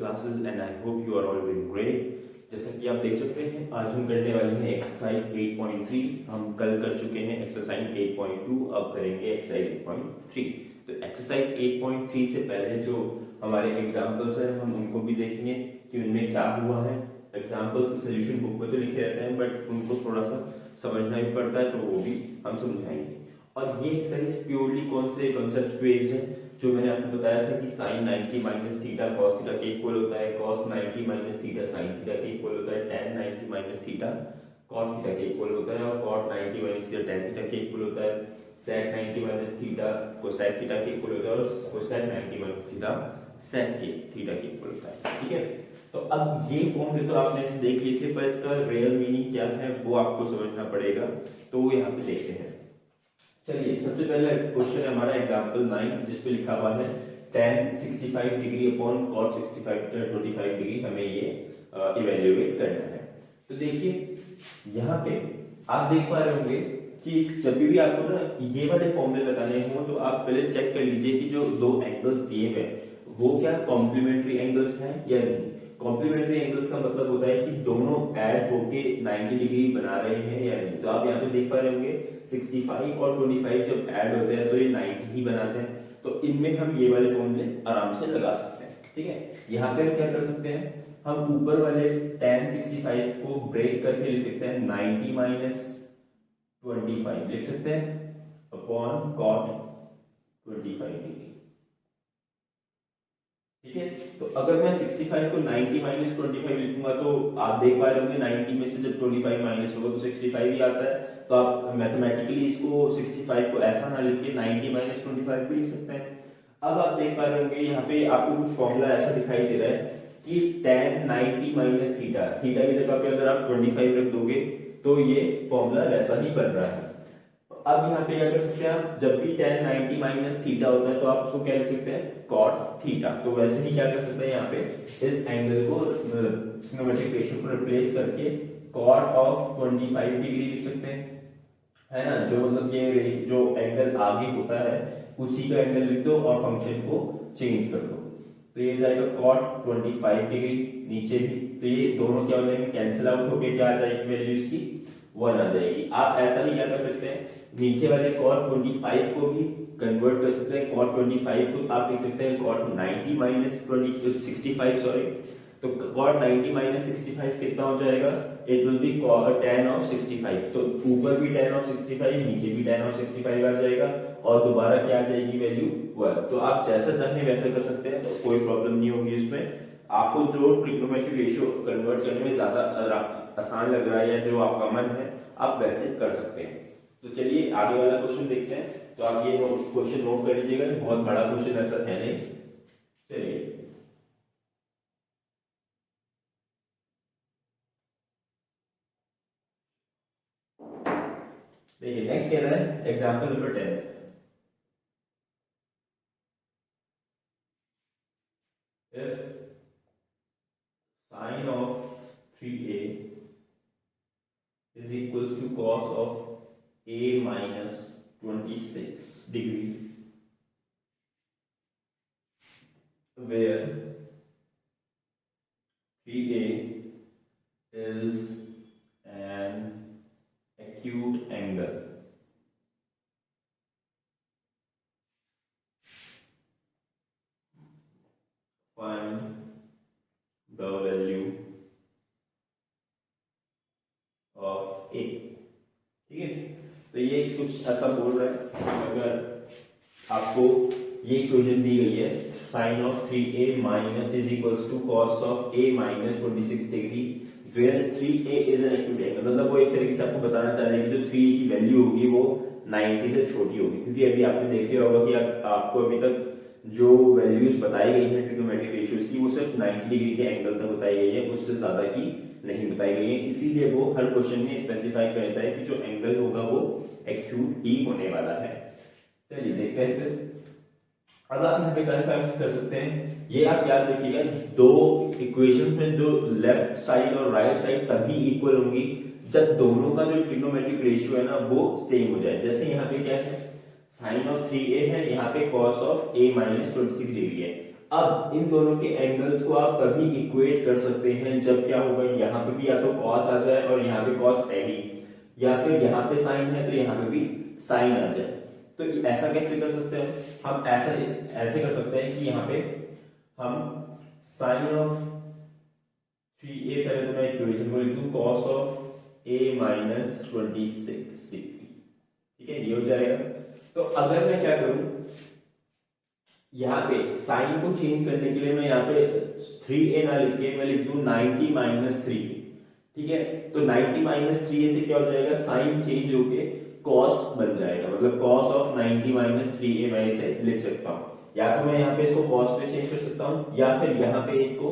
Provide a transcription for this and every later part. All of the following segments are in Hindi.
classes and I hope you are all doing great. जैसा कि आप देख सकते हैं आज हम करने वाले हैं एक्सरसाइज 8.3। हम कल कर चुके हैं एक्सरसाइज 8.2, अब करेंगे एक्सरसाइज 8.3। तो एक्सरसाइज 8.3 से पहले जो हमारे एग्जाम्पल्स हैं हम उनको भी देखेंगे कि उनमें क्या हुआ है। एग्जाम्पल्स सोल्यूशन बुक में तो लिखे रहते हैं बट उनको थोड़ा सा समझना भी पड़ता है, तो वो भी हम समझाएंगे। और ये एक्सरसाइज प्योरली कौन से कॉन्सेप्ट बेस्ड है, जो मैंने आपको बताया था कि sin 90 minus theta cos theta के इक्वल होता है, cos 90 minus theta sin theta के इक्वल होता है, tan 90 minus theta cot theta के इक्वल होता है, और cot 90 minus theta tan theta के इक्वल होता है, sec 90 minus theta cosec theta के इक्वल होता है, और cosec 90 माइनस थीटा sec के थीटा के इक्वल होता है। ठीक है, तो अब ये फॉर्मूले तो आपने देख लिए थे, पर इसका रियल मीनिंग क्या है वो आपको समझना पड़ेगा, तो वो यहाँ पे देखते हैं। चलिए, सबसे पहला क्वेश्चन है हमारा एग्जांपल 9, जिसपे लिखा हुआ है tan 65 degree upon cot 25 degree, हमें ये इवेल्युएट करना है। तो देखिए यहाँ पे आप देख पा रहे होंगे कि जब भी आपको ना ये वाले फॉर्मूले लगाने हो तो आप पहले चेक कर लीजिए कि जो दो एंगल्स दिए हुए हैं वो क्या कॉम्प्लीमेंट्री एंगल्स हैं या नहीं। कॉम्प्लीमेंट्री एंगल्स का मतलब होता है कि दोनों ऐड होके 90 डिग्री बना रहे हैं या नहीं। तो आप यहाँ पे देख पा रहे होंगे 65 और 25 जब ऐड होते हैं तो ये 90 ही बनाते हैं। तो इनमें हम ये वाले फॉर्मूले आराम से लगा सकते हैं। ठीक है, यहाँ पे क्या कर सकते हैं, हम ऊपर वाले tan 65 को ब्रेक करके लिख सकते हैं 90 माइनस 25 लिख सकते हैं अपॉन cot 25 डिग्री। ठीक है, तो अगर मैं 65 को 90 माइनस 25 लिखूंगा तो आप देख पा रहे होंगे 90 में से जब 25 माइनस होगा तो 65 ही आता है। तो आप मैथमेटिकली इसको 65 को ऐसा ना लिख के 90 माइनस 25 भी लिख सकते हैं। अब आप देख पा रहे होंगे यहाँ पे आपको कुछ फॉर्मूला ऐसा दिखाई दे रहा है कि tan 90 माइनस थीटा, थीटा की जगह पे अगर आप 25 रख दोगे तो ये फॉर्मूला वैसा ही बन रहा है। अब यहाँ पे क्या कर सकते हैं आप, जब भी tan 90 माइनस थीटा होता है तो आप उसको क्या लिख सकते हैं cot थीटा। तो वैसे ही क्या कर सकते हैं यहाँ पे इस एंगल को ट्रिग्नोमेट्रिक रेशियो को रिप्लेस करके cot ऑफ 25 डिग्री लिख सकते हैं, है ना। जो मतलब ये जो एंगल आगे होता है उसी का एंगल लिख दो और फंक्शन को चेंज कर दो, तो ये जाएगा cot 25 डिग्री, नीचे भी तो ये दोनों क्या हो जाएंगे कैंसिल आउट होके क्या आ जाएगी वैल्यू इसकी 1 आ जाएगी। आप ऐसा ही क्या कर सकते हैं, नीचे वाले cot 25 को भी कन्वर्ट कर सकते हैं। cot 25 को आप लिख सकते हैं cot 90 माइनस 65 सॉरी, तो cot 90 माइनस 65 कितना हो जाएगा, it will be tan of 65। तो ऊपर भी tan ऑफ 65 नीचे भी tan ऑफ 65 आ जाएगा और दोबारा क्या आ जाएगी वैल्यू 1। तो आप जैसा चाहें वैसा कर सकते हैं, तो कोई प्रॉब्लम नहीं होगी इसमें। आपको जो ट्रिग्नोमेट्रिक रेशियो कन्वर्ट करने में ज्यादा आसान लग रहा है या जो आपका मन है आप वैसे कर सकते हैं। तो चलिए आगे वाला क्वेश्चन देखते हैं। तो आप ये क्वेश्चन नोट कर लीजिएगा, बहुत बड़ा क्वेश्चन ऐसा है नहीं। चलिए देखिए नेक्स्ट कह रहा है example number 10। If sin of 3a is equals to cos of a minus 26 degree, where 3a is an acute angle, find the value of a। ठीक है, तो ये कुछ ऐसा बोल रहा है, अगर आपको ये इक्वेशन दी गई है sin of 3a minus is equals to cos of a minus 26 degree where 3a is an acute angle, मतलब वो एक तरीके से आपको बताना चाह रहे हैं कि जो 3 की वैल्यू होगी वो 90 से छोटी होगी, क्योंकि अभी आपने देख लिया होगा कि आपको अभी तक जो वैल्यूज बताई गई है ट्रिग्नोमेट्रिक रेशियोज की वो सिर्फ 90 डिग्री के एंगल तक बताई गई है, उससे ज्यादा की नहीं बताई गई है। इसीलिए वो हर क्वेश्चन में स्पेसिफाई करता है कि जो एंगल होगा वो एक्यूट ही होने वाला है। चलिए देखते हैं फिर। अब आप यहाँ पे कर सकते हैं, ये आप याद रखिएगा दो इक्वेशंस में जो लेफ्ट साइड और राइट साइड तभी इक्वल होंगी जब दोनों का जो ट्रिग्नोमेट्रिक रेशियो है ना वो सेम हो जाए। जैसे यहाँ पे क्या है sin ऑफ 3a है, यहाँ पे cos of a minus 26 degree है। अब इन दोनों के एंगल्स को आप कभी इक्वेट कर सकते हैं जब क्या होगा, यहाँ पे भी या तो कॉस आ जाए और यहाँ पे कॉस है ही, या फिर यहाँ पे साइन है तो यहाँ पे भी साइन आ जाए। तो ऐसा कैसे कर सकते हैं हम, ऐसे कर सकते हैं कि यहाँ पे हम साइन ऑफ 3a, पहले तो मैं इक्वेशन को लिख दूं, cos of a minus 26 degree, ठीक है, ये हो जाएगा। तो अगर मैं क्या करूं, यहाँ पे साइन को चेंज करने के लिए मैं यहाँ पे 3a ना लिख के मैं लिख दूं 90 माइनस 3, ठीक है। तो 90 माइनस 3a से क्या हो जाएगा, साइन चेंज होके कॉस बन जाएगा, मतलब कॉस ऑफ 90 माइनस 3a मैं इसे लिख सकता हूँ। या तो मैं यहाँ पे इसको कॉस पे चेंज कर सकता हूँ, या फिर यहाँ पे इसको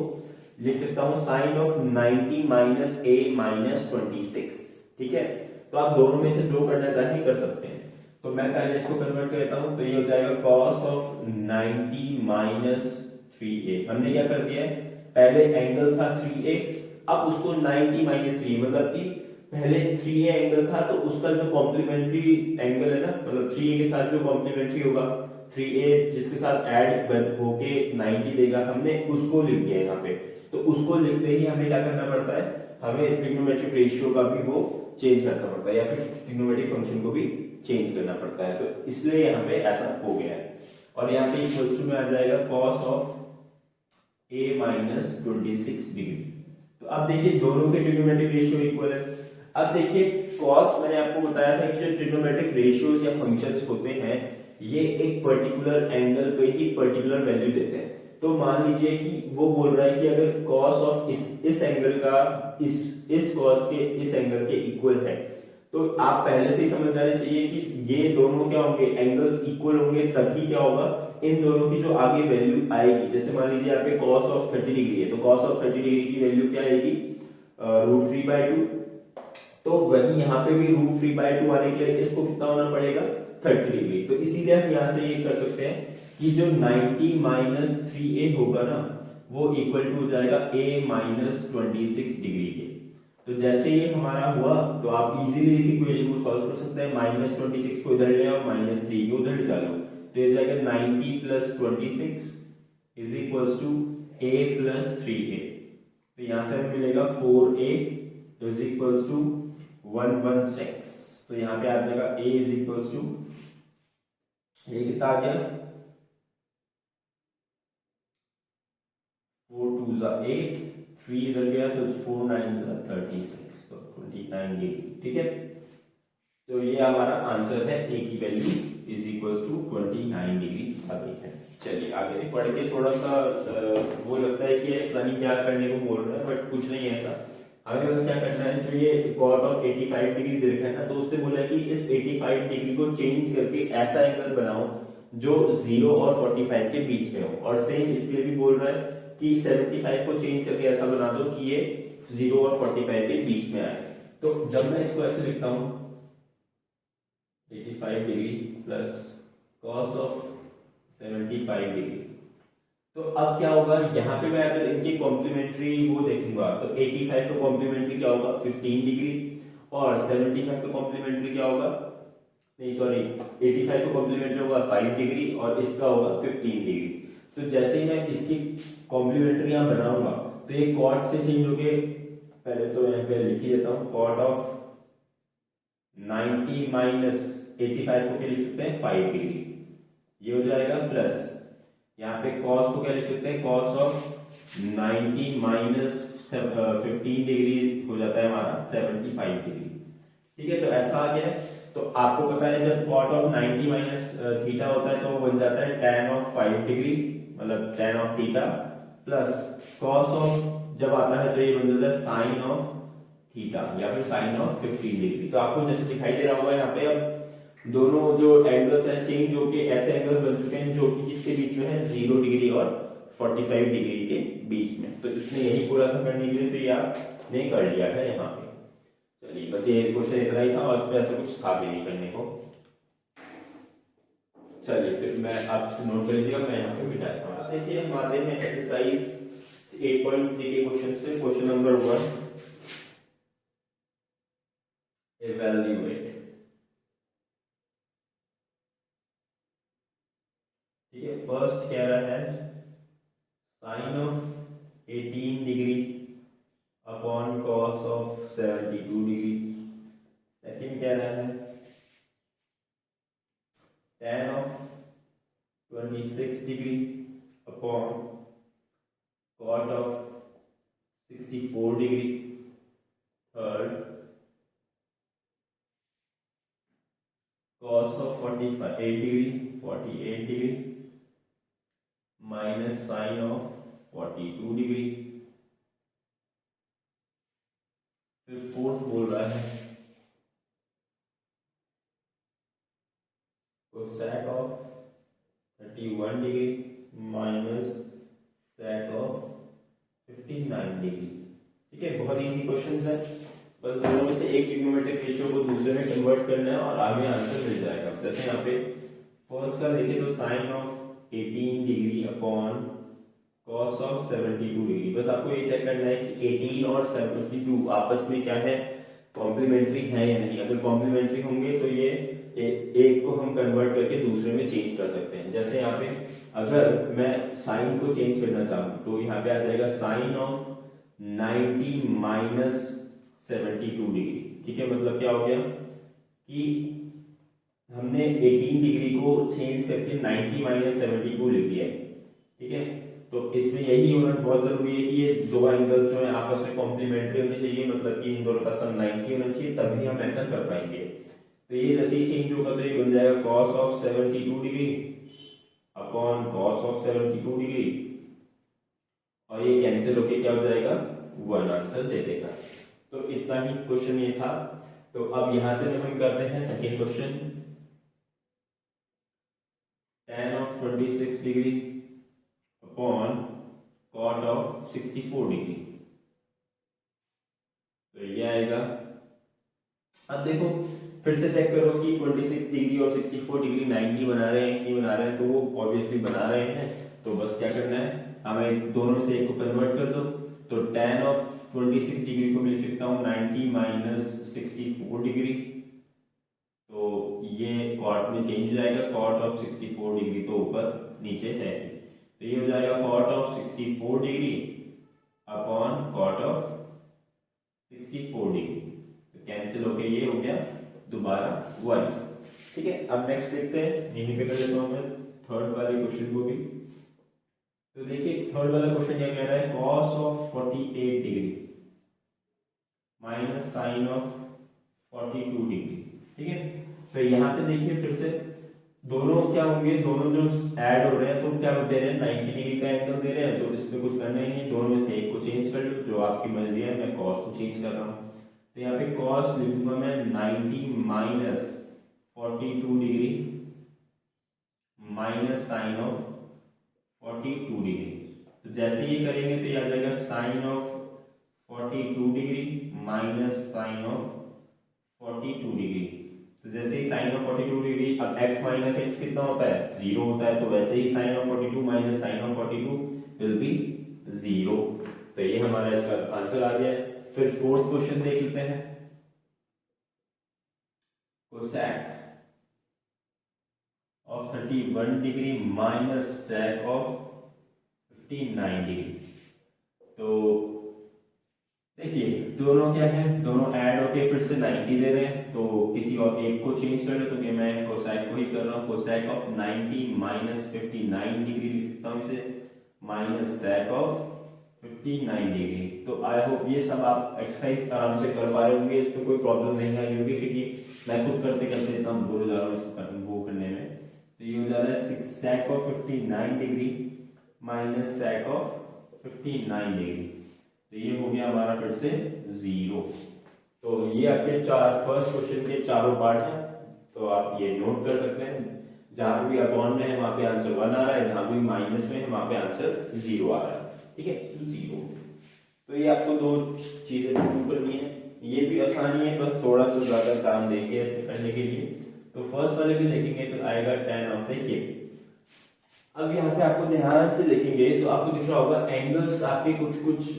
लिख सकता हूँ sine of 90 minus a minus 26, ठीक है। तो आप दोनों में से जो करना चाहें कर सकते हैं। तो मैं पहले इसको कन्वर्ट कर देता हूं, तो ये हो जाएगा cos ऑफ 90 माइनस 3a। हमने क्या कर दिया है, पहले एंगल था 3a, अब उसको 90 माइनस 3, मतलब कि पहले 3a एंगल था तो उसका जो कॉम्प्लीमेंट्री एंगल है ना, मतलब 3a के साथ जो कॉम्प्लीमेंट्री होगा, 3a जिसके साथ ऐड होके 90 देगा, हमने उसको लिख दिया यहाँ पे। तो उसको लिखते ही हमें क्या करना पड़ता है, हमें ट्रिग्नोमेट्रिक रेशियो का भी वो चेंज करना पड़ता है, या फिर ट्रिग्नोमेट्रिक फंक्शन को भी चेंज करना पड़ता है। तो इसलिए यहाँ पे ऐसा हो गया है। और यहाँ पे इक्वल्स टू में आ जाएगा cos of a minus 26 degree. तो अब देखिए दोनों के ट्रिग्नोमेट्रिक रेशियो इक्वल है। अब देखिए cos, मैंने आपको बताया था कि जो ट्रिग्नोमेट्रिक रेशियोज या फंक्शंस होते हैं ये एक पर्टिकुलर एंगल पे ही पर्टिकुलर वैल्यू देते हैं। तो मान लीजिए कि वो बोल रहा है कि अगर cos ऑफ इस एंगल का इस cos के इस एंगल के इक्वल है, तो आप पहले से ही समझ जाने चाहिए कि ये दोनों क्या होंगे, एंगल्स इक्वल होंगे, तभी क्या होगा, इन दोनों की जो आगे वैल्यू आएगी, जैसे मान लीजिए यहाँ पे cos ऑफ 30 डिग्री है, तो cos ऑफ 30 डिग्री की वैल्यू क्या आएगी, √3/2। तो वही यहाँ पे भी √3/2 आने के लिए इसको कितना होना पड़ेगा, 30 डिग्री। तो इसीलिए हम यहाँ से ये कर सकते हैं कि जो 90 माइनस 3a होगा ना, वो इक्वल टू हो जाएगा a माइनस 26 डिग्री के। तो जैसे ये हमारा हुआ तो आप इजीली इस इक्वेशन को सॉल्व कर सकते हैं। -26 को इधर ले आओ, -3 को उधर ले जाओ, तो ये जाएगा 90 plus 26 is equals to a plus 3a। तो यहां से हमें मिलेगा 4a इज इक्वल्स टू 116। तो यहाँ पे आ जाएगा a इज इक्वल्स टू, ये कितना आ गया, 4 2 जा 8, 3 इधर गया तो 4 9 जा 36, तो 29 डिग्री, ठीक है। तो ये हमारा आंसर है, a की value is equals to 29 degree आ गई है। चलिए आगे पढ़ के थोड़ा सा वो लगता है कि पता नहीं क्या करने को बोल रहा है, बट कुछ नहीं है ऐसा। हमें बस क्या करना है, जो ये cot ऑफ 85 डिग्री दे रखा है ना, तो उसने बोला है कि इस 85 डिग्री को चेंज करके ऐसा एंगल बनाओ जो 0 और 45 के बीच में हो। और सेम इसलिए भी बोल रहा है कि 75 को चेंज करके ऐसा बना दो कि ये 0 और 45 के बीच में आए। तो जब मैं इसको ऐसे लिखता हूं 85 degree plus cos of 75 degree, तो अब क्या होगा, यहाँ पे मैं अगर इनके कॉम्प्लीमेंट्री वो देखूंगा तो 85 का कॉम्प्लीमेंट्री क्या होगा 15 डिग्री, और 75 का कॉम्प्लीमेंट्री क्या होगा, नहीं सॉरी 85 का कॉम्प्लीमेंट्री होगा 5 डिग्री और इसका होगा 15 डिग्री। तो जैसे ही मैं इसकी कॉम्प्लीमेंट्री यहाँ बनाऊंगा तो ये कॉट से चेंज होके, पहले तो यहाँ पे लिख ही देता हूँ, कॉट ऑफ 90 माइनस 85 को क्या लिख सकते हैं 5 डिग्री, ये हो जाएगा, प्लस यहाँ पे cos को क्या लिख सकते हैं, cos ऑफ 90 माइनस 15 डिग्री हो जाता है हमारा 75 डिग्री, ठीक है। तो ऐसा आ गया। तो आपको पता है जब cot ऑफ 90 माइनस थीटा होता है तो वो बन जाता है tan ऑफ 5 डिग्री, मतलब tan of theta, plus cos of जब आता है तो ये बन जाता है sin ऑफ थीटा या फिर sin ऑफ 15 डिग्री। तो आपको जैसे दिखाई दे रहा होगा यहाँ पे अब दोनों जो एंगल्स हैं चेंज होके ऐसे एंगल्स बन चुके हैं जो कि किसके बीच में है, 0 डिग्री और 45 डिग्री के बीच में। तो इसने यही पूरा था करने के लिए, तो ये आपने कर लिया है यहाँ पे। चलिए बस ये क्वेश्चन इतना ही था और इस पे ऐसा कुछ था भी नहीं करने को। चलिए फिर मैं आपसे नोट कर लीजिएगा, मैं यहाँ पे बिठाता हूँ। देखिए हम आते हैं एक्सरसाइज 8.3 के क्वेश्चन से। Question number 1, evaluate. ठीक है, फर्स्ट कह रहा है sine of 18 degree upon cos of 72 degree. Second कह रहा है tan of 26 degree upon cot of 64 degree. Third cos of 48 degree minus sine of 42 degree. फिर फोर्थ बोल रहा है cosec of 31 degree minus sec of 59 degree. ठीक है, बहुत इजी क्वेश्चन है, बस दोनों में से एक ट्रिग्नोमेट्रिक रेशियो को दूसरे में कन्वर्ट करना है और आगे आंसर मिल जाएगा। जैसे यहाँ पे फर्स्ट का देखें तो sine of 18 degree upon cos of 72 degree. बस आपको ये चेक करना है कि 18 और 72 आपस में क्या है, कॉम्प्लीमेंट्री है या नहीं। अगर कॉम्प्लीमेंट्री होंगे तो ये एक को हम कन्वर्ट करके दूसरे में चेंज कर सकते हैं। जैसे यहाँ पे अगर मैं साइन को चेंज करना चाहूँ तो यहाँ पे आ जाएगा साइन ऑफ 90 माइनस 72 डिग्री। ठीक है, मतलब क्या हो गया कि हमने 18 डिग्री को चेंज करके 90 माइनस 72 लिख दिया है। ठीक है, तो इसमें यही होना बहुत जरूरी है कि ये दो एंगल जो है आपस में कॉम्प्लीमेंट्री होने चाहिए, मतलब कि इन दोनों का सम 90 होना चाहिए, तभी हम ऐसा कर पाएंगे। तो ये जैसे ही चेंज होगा तो ये बन जाएगा cos of 72 degree upon cos of 72 degree और ये कैंसिल होके क्या हो जाएगा, 1 आंसर दे देगा। तो इतना ही क्वेश्चन ये था। तो अब यहां से हम करते हैं second question. tan of 26 degree upon cot of 64 degree. तो ये आएगा, अब देखो फिर से चेक करो कि 26 डिग्री और 64 डिग्री 90 बना रहे हैं कि नहीं बना रहे हैं। तो वो ऑब्वियसली बना रहे हैं, तो बस क्या करना है, हमें दोनों में से एक को कन्वर्ट कर दो। तो tan ऑफ 26 डिग्री को मिल सकता हूँ 90 माइनस 64 डिग्री, तो ये cot में चेंज हो जाएगा, cot ऑफ 64 डिग्री तो ऊपर नीचे है, तो ये हो जाएगा cot of 64 degree upon cot of 64 degree. तो कैंसिल होके ये हो गया दोबारा 1। ठीक है, अब नेक्स्ट देखते हैं, यहीं पे कर लेता हूं मैं थर्ड वाले क्वेश्चन को भी। तो देखिए थर्ड वाला क्वेश्चन क्या कह रहा है, cos of 48 degree minus sine of 42 degree. ठीक है, तो यहाँ पे देखिए फिर से दोनों क्या होंगे, दोनों जो ऐड हो रहे हैं तो क्या दे रहे हैं, 90 डिग्री का एंगल दे रहे हैं, तो इसमें कुछ करना ही नहीं, दोनों में से एक को चेंज कर लो, जो आपकी मर्जी है। मैं cos को चेंज कर रहा हूँ, तो यहाँ पे cos लिखूंगा मैं 90 minus 42 degree minus sine of 42 degree. तो जैसे ये करेंगे तो ये आ जाएगा sine of 42 degree minus sine of 42 degree. तो जैसे ही साइन ऑफ 42 डिग्री, अब x माइनस एक्स कितना होता है, 0 होता है, तो वैसे ही sine of 42 minus sine of 42 will be 0। तो ये हमारा इसका आंसर आ गया है। फिर फोर्थ क्वेश्चन देख लेते हैं, cosec of 31 degree minus sake of 59 degree. तो देखिए दोनों क्या है, दोनों ऐड होके फिर से 90 दे रहे हैं, तो किसी और एक को चेंज कर ले, तो मैं कोसेक को ही कर रहा हूँ। कोसेक ऑफ 90 माइनस 59 डिग्री लिखता हूँ इसे, माइनस सेक ऑफ 59 डिग्री। तो आई होप ये सब आप एक्सरसाइज आराम से कर पा रहे होंगे, इसमें कोई प्रॉब्लम नहीं आई होगी, क्योंकि मैं खुद करते करते इतना बोर हो जा रहा हूँ वो करने में। तो ये हो जा रहा है sake of 59 degree minus sake of 59 degree, तो ये हो गया हमारा फिर से 0। तो ये आपके फर्स्ट क्वेश्चन के चारों पार्ट हैं, तो आप ये नोट कर सकते हैं। जहां भी अपॉन में है वहां पे आंसर 1 आ रहा है, जहां भी माइनस में है वहां पे आंसर 0 आ रहा है। ठीक है, तो 0। तो ये आपको दो चीजें प्रूव करनी है, ये भी आसानी है, बस थोड़ा सा ज्यादा काम देंगे ऐसे करने के लिए। तो फर्स्ट वाले भी देखेंगे तो आएगा tan ऑफ, देखिए अब यहाँ पे आपको ध्यान से देखेंगे तो आपको दिख रहा होगा एंगल्स आपके कुछ कुछ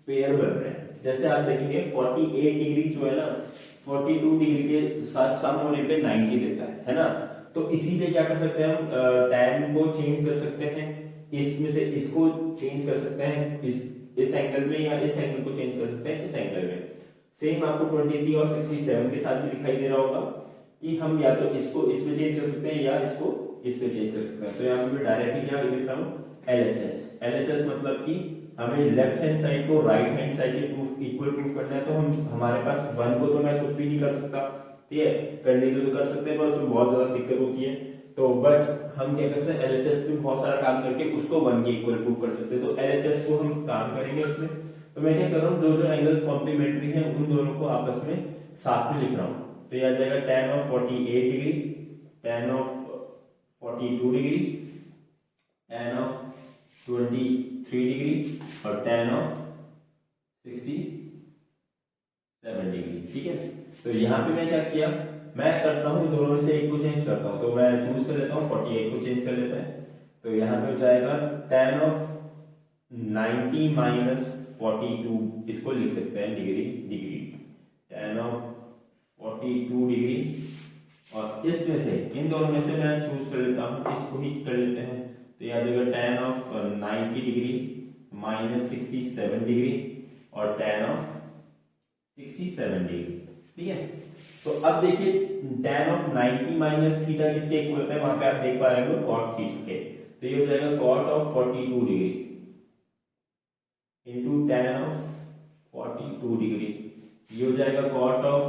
पेयर बन रहे हैं। जैसे आप देखेंगे 48 डिग्री जो है ना, 42 डिग्री के साथ सम होने पे 90 देता है ना। तो इसीलिए क्या कर सकते हैं हम, tan को चेंज कर सकते हैं, इसमें से इसको चेंज कर सकते हैं इस एंगल में, या इस एंगल को चेंज कर सकते हैं इस एंगल में। सेम आपको 23 और 67 के साथ भी दिखाई दे रहा होगा कि हम या तो इसको इसमें चेंज कर सकते हैं या इसको इसमें चेंज कर सकते हैं। तो यहाँ पे मैं डायरेक्टली क्या लिख रहा हूँ, LHS मतलब कि हमें लेफ्ट हैंड साइड को राइट हैंड साइड के प्रूफ इक्वल प्रूफ करना है। तो हम हमारे पास 1 को तो मैं कुछ भी नहीं कर सकता, ठीक है, करने के लिए तो कर सकते हैं पर उसमें बहुत ज्यादा दिक्कत होती है। तो बट हम क्या करते हैं, LHS पे बहुत सारा काम करके उसको 1 के इक्वल प्रूफ कर सकते हैं। तो LHS को हम काम करेंगे उसमें। तो मैं क्या कर रहा हूँ, जो जो एंगल्स कॉम्प्लीमेंट्री हैं उन दोनों को आपस में साथ में लिख रहा हूँ। तो यह आ जाएगा tan of 48 degree, tan of 42 degree, tan of 23 degree और tan of 67 डिग्री, ठीक है। तो यहाँ पे मैं क्या किया, मैं करता हूँ दोनों में से एक को चेंज करता हूँ। तो मैं चूज कर लेता हूँ 48 को चेंज कर लेते हैं। तो यहाँ पे हो जाएगा tan of 90 माइनस 42, इसको लिख सकते हैं डिग्री, tan of 42 डिग्री। और इसमें से इन दोनों में से मैं चूज कर लेता हूँ, इसको ही कर लेते हैं। तो यह आ जाएगा tan of 90 degree minus 67 degree और tan of 67 डिग्री, ठीक है। तो अब देखिए tan of 90 माइनस थीटा किसके इक्वल होता है, वहां पे आप देख पा रहे हो cot थीटा के। तो ये हो जाएगा cot of 42 degree into tan of 42 degree, ये हो जाएगा cot of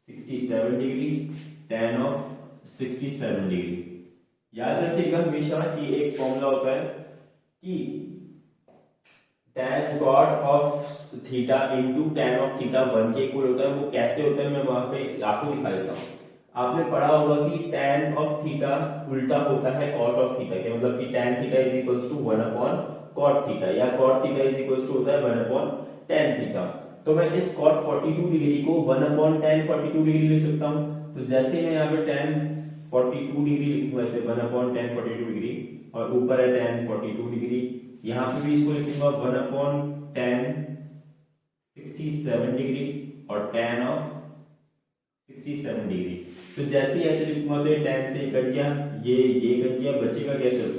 67 degree tan of 67 degree. याद रखिएगा हमेशा कि एक फॉर्मूला होता है कि tan cot of theta into tan of theta 1 के इक्वल होता है। वो कैसे होता है मैं वहां पे आपको दिखा देता हूँ। आपने पढ़ा होगा कि tan of थीटा उल्टा होता है cot of थीटा के, मतलब कि tan theta is equals to 1 upon cot theta, या cot theta is equals to होता है 1 अपॉन tan थीटा। तो मैं इस cot 42 डिग्री को 1 अपॉन tan 42 डिग्री लिख सकता हूँ। तो जैसे मैं यहाँ पे tan 42 डिग्री लिखूंगा, ऐसे 1 अपॉन tan 42 डिग्री और ऊपर है tan 42 डिग्री, यहाँ पे भी इसको लिखूंगा 1 अपॉन tan 67 डिग्री और tan ऑफ 67 डिग्री। तो जैसे ही ऐसे लिखूंगा तो ये tan से कट गया, ये कट गया, बचेगा क्या सिर्फ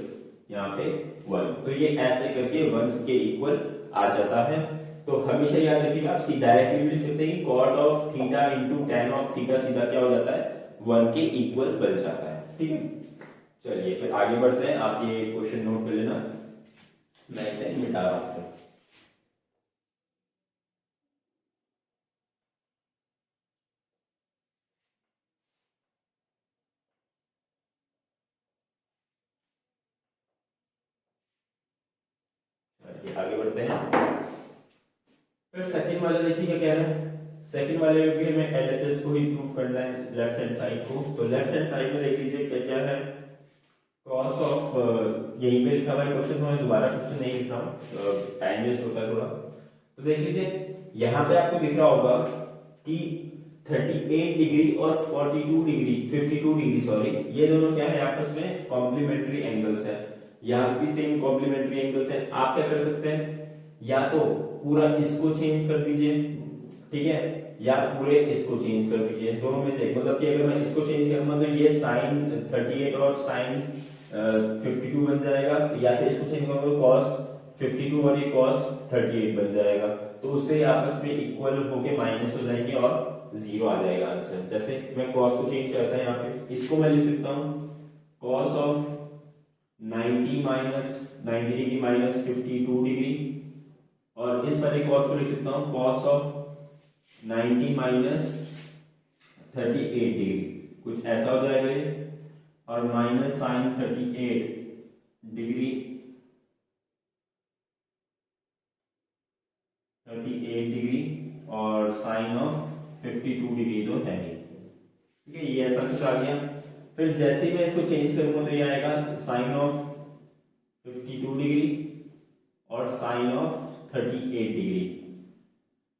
यहाँ पे 1। तो ये ऐसे करके 1 के इक्वल आ जाता है। तो हमेशा याद रखिएगा, आप डायरेक्टली भी लिख सकते हैं कि cot of theta into tan of theta सीधा क्या हो जाता है, 1 के इक्वल बन जाता है, ठीक है। चलिए फिर आगे बढ़ते हैं, आप ये क्वेश्चन नोट कर लेना, मैं इसे मिटा रहा हूं। आगे बढ़ते हैं। फिर सेकंड वाला देखिए क्या कह रहा है। सेकंड वाले में भी हमें LHS को ही प्रूव करना है, लेफ्ट हैंड साइड को। तो लेफ्ट हैंड साइड में देख लीजिए क्या क्या है, cos ऑफ, यहीं पे लिखा हुआ है क्वेश्चन, तो मैं दोबारा क्वेश्चन नहीं लिख रहा हूँ, टाइम वेस्ट होता है थोड़ा। तो देख लीजिए यहाँ पे आपको दिख रहा होगा कि 38 डिग्री और 42 डिग्री 52 डिग्री सॉरी, ये दोनों क्या है आपस में कॉम्प्लीमेंट्री एंगल्स है। यहाँ पे भी सेम कॉम्प्लीमेंट्री एंगल्स है। आप क्या कर सकते हैं, या तो पूरा इसको चेंज कर दीजिए, ठीक है, या पूरे इसको चेंज कर दीजिए, दोनों में से। मतलब कि अगर मैं इसको चेंज करूंगा तो ये sin 38 और sin 52 बन जाएगा, या फिर इसको चेंज करूंगा तो cos 52 और ये cos 38 बन जाएगा। तो उससे आपस में इक्वल होके माइनस हो जाएंगे और 0 आ जाएगा आंसर। जैसे मैं cos को चेंज करता है, यहाँ पे इसको मैं लिख सकता हूँ cos of 90 minus 90 degree minus 52 degree, और इस वाले cos को लिख सकता हूँ cos ऑफ 90 माइनस 38 डिग्री, कुछ ऐसा हो जाएगा ये, और माइनस साइन 38 डिग्री 38 डिग्री और साइन ऑफ 52 डिग्री तो है नहीं, ठीक है। ये ऐसा कुछ आ गया। फिर जैसे ही मैं इसको चेंज करूंगा तो ये आएगा साइन ऑफ 52 डिग्री और sine of 38 degree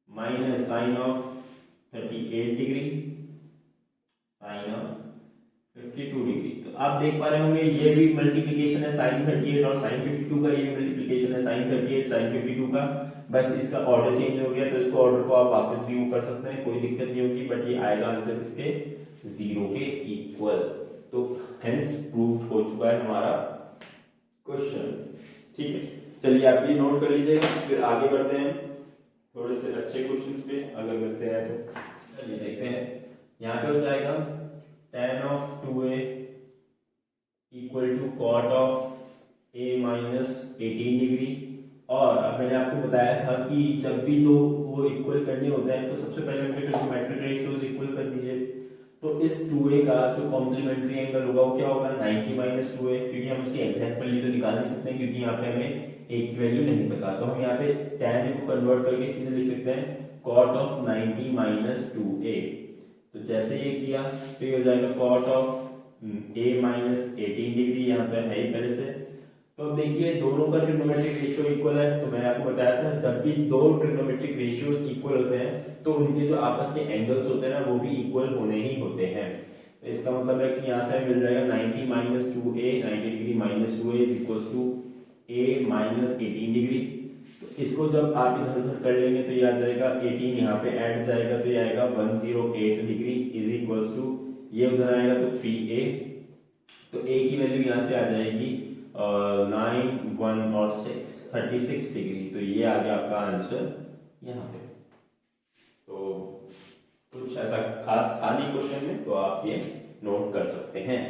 minus sine of 38 degree sine of 52 degree. तो आप देख पा रहे होंगे ये भी मल्टीप्लिकेशन है साइन 38 और साइन 52 का, ये मल्टीप्लिकेशन है साइन 38 साइन 52 का। बस इसका ऑर्डर चेंज हो गया, तो इसको ऑर्डर को आप वापस रिमूव कर सकते हैं, कोई दिक्कत नहीं होगी। बट ये आएगा आंसर इसके 0 के इक्वल। तो हेंस प्रूव्ड हो चुका है हमारा क्वेश्चन, ठीक है। चलिए आप ये नोट कर लीजिएगा, फिर आगे बढ़ते हैं थोड़े से अच्छे क्वेश्चंस पे अगर करते हैं तो। चलिए देखते हैं, यहाँ पे हो जाएगा tan of 2a equal to cot of a minus 18 degree. और अब मैंने आपको बताया था कि जब भी दो वो इक्वल करने होते हैं तो सबसे पहले उनके ट्रिग्नोमेट्रिक रेशियोज इक्वल कर दीजिए। तो इस 2a का जो कॉम्प्लीमेंट्री एंगल होगा वो क्या होगा 90 माइनस 2a, क्योंकि हम उसकी एग्जैक्ट वैल्यू तो निकाल नहीं सकते हैं क्योंकि यहाँ पे हमें a की वैल्यू नहीं पता। तो हम यहाँ पे tan a को कन्वर्ट करके सीधे लिख सकते हैं cot of 90 माइनस 2a। तो जैसे ये किया तो ये हो जाएगा cot of a minus 18 degree, यहाँ पे है ही पहले से। तो अब देखिए दोनों का ट्रिग्नोमेट्रिक रेशियो इक्वल है, तो मैंने आपको बताया था जब भी दो ट्रिग्नोमेट्रिक रेशियोज इक्वल होते हैं तो उनके जो आपस में एंगल्स होते हैं ना वो भी इक्वल होने ही होते हैं। तो इसका मतलब है कि यहाँ से मिल जाएगा 90 minus 2a, 90 degree minus 2a is equals to a minus 18 degree. तो इसको जब आप इधर उधर कर लेंगे तो ये आ जाएगा 18 यहाँ पे ऐड हो जाएगा तो ये आएगा 108 डिग्री इज इक्वल्स टू ये उधर आएगा तो 3a। तो a की वैल्यू यहाँ से आ जाएगी 9, 1 और 6 36 डिग्री। तो ये आ गया आपका आंसर यहाँ पे। तो कुछ ऐसा खास था नहीं क्वेश्चन में, तो आप ये नोट कर सकते हैं।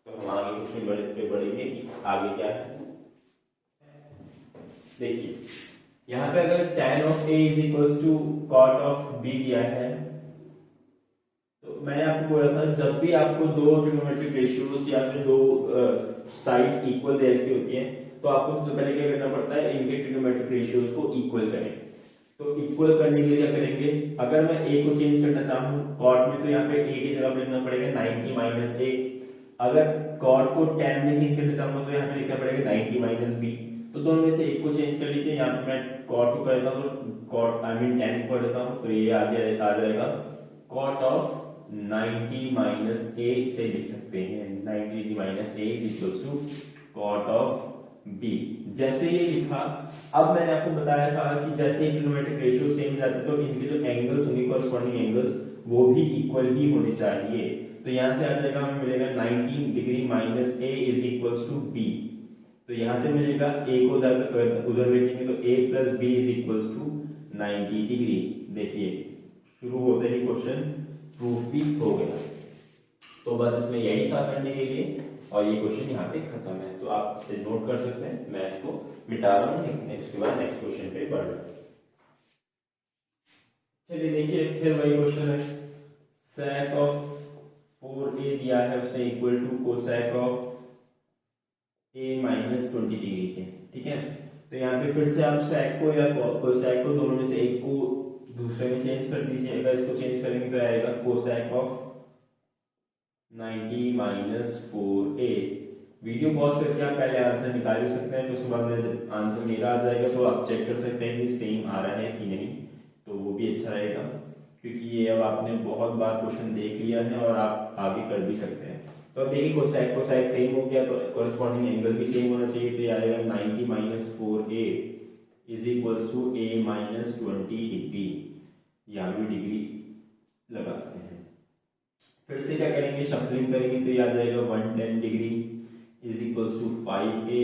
तो हम आगे क्वेश्चन पे बढ़ेंगे कि आगे क्या है। देखिए यहाँ पे अगर tan of a is equals to cot of b दिया है, तो मैंने आपको बोला था जब भी आपको दो ट्रिग्नोमेट्रिक रेशियोज या फिर दो साइड्स इक्वल दे रखी होती हैं तो आपको सबसे पहले क्या करना पड़ता है, इनके ट्रिग्नोमेट्रिक रेशियोज को इक्वल करें। तो इक्वल करने के लिए क्या करेंगे, अगर मैं a को चेंज करना चाहूँ cot में तो यहाँ पे a की जगह पे लिखना पड़ेगा 90 माइनस a। अगर cot को tan में चेंज करना चाहूँ तो यहाँ पे लिखना पड़ेगा 90 माइनस b। तो दोनों में से एक को चेंज कर लीजिए, यहाँ पे मैं cot को कर देता हूँ तो cot आई मीन tan को कर देता हूँ तो ये आ जाएगा cot ऑफ 90 माइनस a से लिख सकते हैं 90 minus a is equals to cot of b। जैसे ये लिखा, अब मैंने आपको बताया था कि जैसे ट्रिग्नोमेट्रिक रेशियो सेम जाते तो इनके जो एंगल्स होंगे कोरिस्पोंडिंग एंगल्स वो भी इक्वल ही होने चाहिए। तो यहाँ से आ जाएगा हमें मिलेगा 90 degree minus a is equals to b। तो यहाँ से मिलेगा a को उधर भेजेंगे तो a plus b is equals to 90 degree. देखिए शुरू होते ही क्वेश्चन प्रूफ भी हो गया। तो बस इसमें यही था करने के लिए और ये क्वेश्चन यहाँ पे खत्म है। तो आप इसे नोट कर सकते हैं, मैं इसको मिटा रहा हूँ, नेक्स्ट के बाद नेक्स्ट क्वेश्चन पे बढ़ रहा हूँ। चलिए देखिए फिर वही क्वेश्चन है, sec ऑफ 4a दिया है उसने equal to cosec of a minus 20 degree के। ठीक है, तो यहाँ पे फिर से आप sec को या कोसेक को दोनों में से एक को दूसरे में चेंज कर दीजिए। अगर इसको चेंज करेंगे तो आएगा cosec of 90 minus 4a। Video pause करके आप पहले आंसर निकाल भी सकते हैं, फिर उसके बाद में आंसर मेरा आ जाएगा तो आप चेक कर सकते हैं कि सेम आ रहा है कि नहीं, तो वो भी अच्छा रहेगा क्योंकि ये अब आपने बहुत बार क्वेश्चन देख लिया है और आप आगे कर भी सकते हैं। तो अब देखिए कोसेक सेम हो गया तो कोरिस्पोंडिंग एंगल भी सेम होना चाहिए। तो ये आएगा 90 minus 4a is equals to a minus 20 degree. यहाँ भी डिग्री लगाते हैं, फिर से क्या करेंगे शफलिंग करेंगे तो ये आ जाएगा 110 degree is equals to 5a,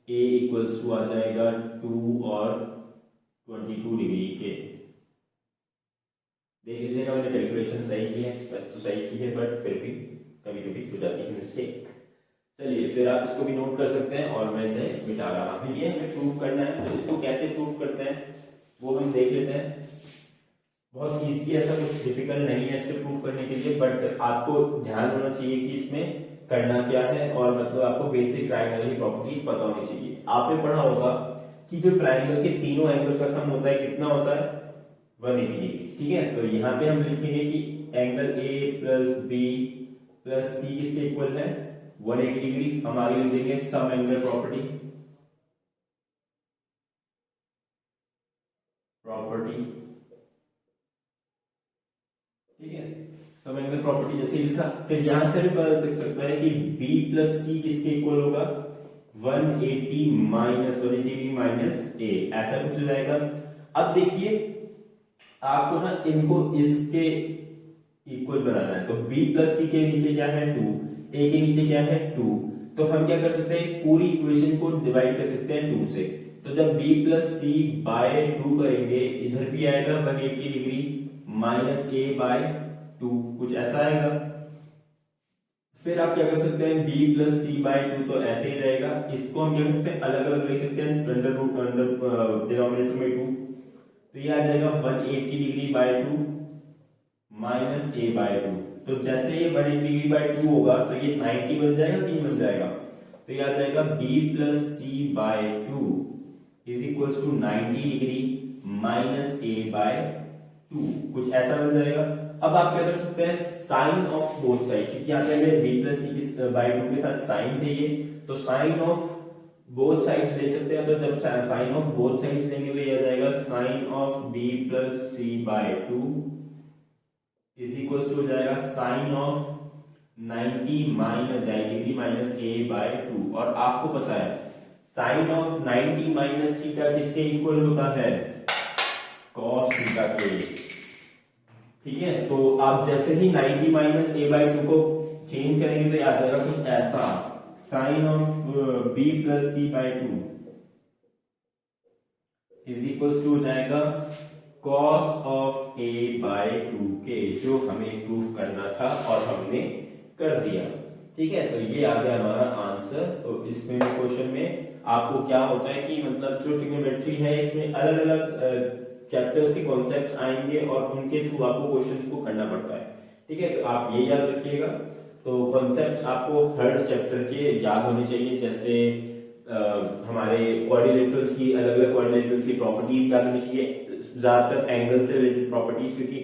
a equals to आ जाएगा 2 और 22 डिग्री के। देख लीजिएगा मैंने कैलकुलेशन सही की है, वैसे तो सही की है बट फिर भी कभी कभी हो जाती है मिस्टेक। चलिए फिर आप इसको भी नोट कर सकते हैं और मैं इसे मिटा रहा हूँ। ये हमें प्रूव करना है, तो इसको कैसे प्रूव करते हैं वो हम देख लेते हैं। बहुत इजी, ऐसा कुछ डिफिकल्ट नहीं है इसको प्रूव करने के लिए, बट आपको ध्यान होना चाहिए कि इसमें करना क्या है और मतलब आपको बेसिक ट्रायंगल की प्रॉपर्टीज पता होनी चाहिए। आपने पढ़ा होगा कि जो ट्रायंगल के तीनों एंगल्स का सम होता है कितना होता है 180 डिग्री। ठीक है, तो यहाँ पे हम लिखेंगे कि angle A plus B plus C किसके इक्वल है 180 डिग्री। हम आगे लिख देंगे सम एंगल प्रॉपर्टी ठीक है, सम एंगल प्रॉपर्टी जैसे लिखा। फिर यहां से भी पता चल सकता है कि B प्लस C किसके इक्वल होगा 180 माइनस 180 डिग्री माइनस A, ऐसा कुछ हो जाएगा। अब देखिए आपको ना इनको इसके इक्वल बनाना है, तो B प्लस C के नीचे क्या है 2, A के नीचे क्या है 2। तो हम क्या कर सकते हैं, इस पूरी इक्वेशन को डिवाइड कर सकते हैं 2 से। तो जब b प्लस सी बाय 2 करेंगे, इधर भी आएगा 180 डिग्री माइनस a बाय 2, कुछ ऐसा आएगा। फिर आप क्या कर सकते हैं, b प्लस सी बाय 2 तो ऐसे ही रहेगा, इसको हम क्या कर सकते हैं अलग अलग लिख सकते हैं, अंडर रूट अंडर डिनोमिनेटर में 2, तो ये आ जाएगा 180 degree by 2 minus a by 2। तो जैसे ये 180 डिग्री बाय 2 होगा तो ये 90 बन जाएगा कि बन जाएगा, तो ये आ जाएगा b plus C by 2 is equals to 90 degree minus a by 2, कुछ ऐसा बन जाएगा। अब आप क्या कर सकते हैं, साइन ऑफ बोथ साइड, क्योंकि यहाँ पे हमें b प्लस सी बाय 2 के साथ साइन चाहिए, तो साइन ऑफ बोथ साइड्स ले सकते हैं। तो जब साइन ऑफ बोथ साइड्स लेंगे तो ये आ जाएगा sine of b plus C by 2 is equals to हो जाएगा sine of 90 degree minus a by 2। और आपको पता है साइन ऑफ 90 माइनस थीटा किसके इक्वल होता है, cos थीटा के, ठीक है। तो आप जैसे ही 90 माइनस a बाय 2 को चेंज करेंगे तो आ जाएगा कुछ ऐसा, sine of b plus C by 2 is equals to हो जाएगा cos ऑफ a बाय 2 के, जो हमें प्रूफ करना था और हमने कर दिया, ठीक है। तो ये आ गया हमारा आंसर। तो इसमें क्वेश्चन में आपको क्या होता है कि मतलब जो ट्रिग्नोमेट्री है इसमें अलग अलग चैप्टर्स के कॉन्सेप्ट्स आएंगे और उनके थ्रू आपको क्वेश्चंस को करना पड़ता है, ठीक है। तो आप ये याद रखिएगा। तो कॉन्सेप्ट्स आपको हर चैप्टर के याद होने चाहिए, जैसे हमारे क्वाड्रिलेटरल्स की अलग अलग क्वाड्रिलेटरल्स की प्रॉपर्टीज याद होनी चाहिए, ज्यादातर एंगल से रिलेटेड प्रॉपर्टीज, क्योंकि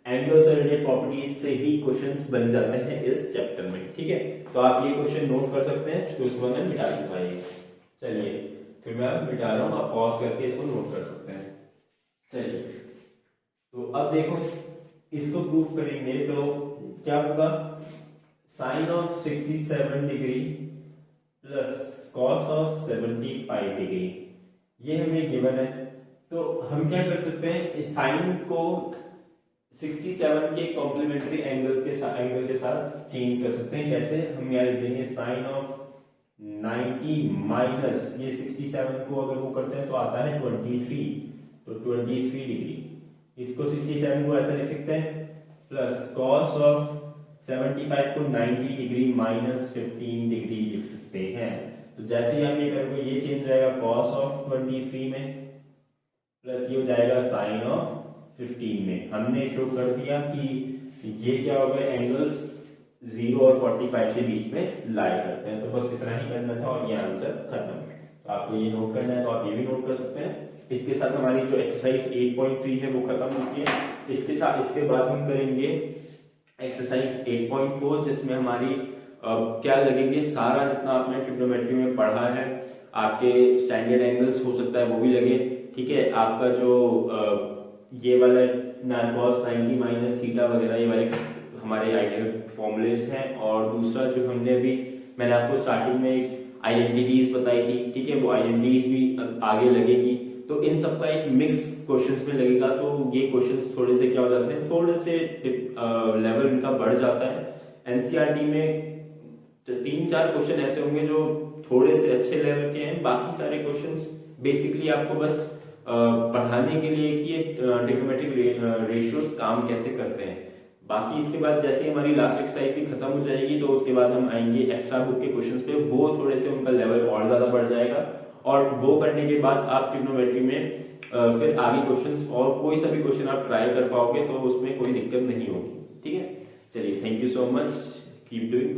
एंगल से रिलेटेड प्रॉपर्टीज से ही क्वेश्चंस बन जाते हैं इस चैप्टर में, ठीक है। तो आप ये क्वेश्चन नोट कर सकते हैं, तो उसको मैं मिटा दूंगा ये। चलिए फिर मैं मिटा रहा हूँ, आप पॉज करके इसको नोट कर सकते हैं। चलिए तो अब देखो इसको प्रूफ करेंगे तो क्या होगा, sine of 67 degree plus cos of 75 degree, ये हमें गिवन है। तो हम क्या कर सकते हैं, इस साइन को 67 के कॉम्प्लीमेंट्री एंगल के साथ चेंज कर सकते हैं। कैसे, हम यहाँ लिख देंगे साइन ऑफ 90 माइनस ये 67 को अगर वो करते हैं तो आता है 23, तो 23 डिग्री, इसको 67 को ऐसा लिख सकते हैं, प्लस कॉस ऑफ 75 को 90 डिग्री माइनस 15 डिग्री लिख सकते हैं। तो जैसे ही हम ये करेंगे ये चेंज जाएगा कॉस ऑफ 23 में, प्लस ये हो जाएगा साइन ऑफ 15 में। हमने शो कर दिया कि ये क्या हो गए, एंगल्स 0 और 45 के बीच में लाई करते हैं। तो बस इतना ही करना था और ये आंसर खत्म। तो आपको ये नोट करना है तो आप ये भी नोट कर सकते हैं। इसके साथ हमारी जो एक्सरसाइज 8.3 है वो खत्म होती है। इसके बाद हम करेंगे एक्सरसाइज 8.4, जिसमें हमारी क्या लगेंगे, सारा जितना आपने ट्रिग्नोमेट्री में पढ़ा है, आपके स्टैंडर्ड एंगल्स हो सकता है वो भी लगे, ठीक है। आपका जो ये वाला cos 90 माइनस थीटा वगैरह ये वाले हमारे आइडियल फॉर्मूलेस हैं। और दूसरा जो हमने अभी मैंने आपको स्टार्टिंग में आइडेंटिटीज बताई थी, ठीक है, वो आइडेंटिटीज भी आगे लगेगी। तो इन सब का एक मिक्स क्वेश्चंस में लगेगा। तो ये क्वेश्चंस थोड़े से क्या हो जाते हैं, थोड़े से लेवल इनका बढ़ जाता है। एनसीईआरटी में 3-4 क्वेश्चन ऐसे होंगे जो थोड़े से अच्छे लेवल के हैं, बाकी सारे क्वेश्चंस बेसिकली आपको बस पढ़ाने के लिए कि ये ट्रिग्नोमेट्रिक रेशियोज काम कैसे करते हैं। बाकी इसके बाद जैसे हमारी लास्ट एक्सरसाइज भी खत्म हो जाएगी तो उसके बाद हम आएंगे एक्स्ट्रा बुक के क्वेश्चंस पे, वो थोड़े से उनका लेवल और ज्यादा बढ़ जाएगा। और वो करने के बाद आप ट्रिग्नोमेट्री में फिर आगे क्वेश्चंस और कोई सा भी क्वेश्चन आप ट्राई कर पाओगे, तो उसमें कोई दिक्कत नहीं होगी, ठीक है। चलिए, thank you so much, keep doing.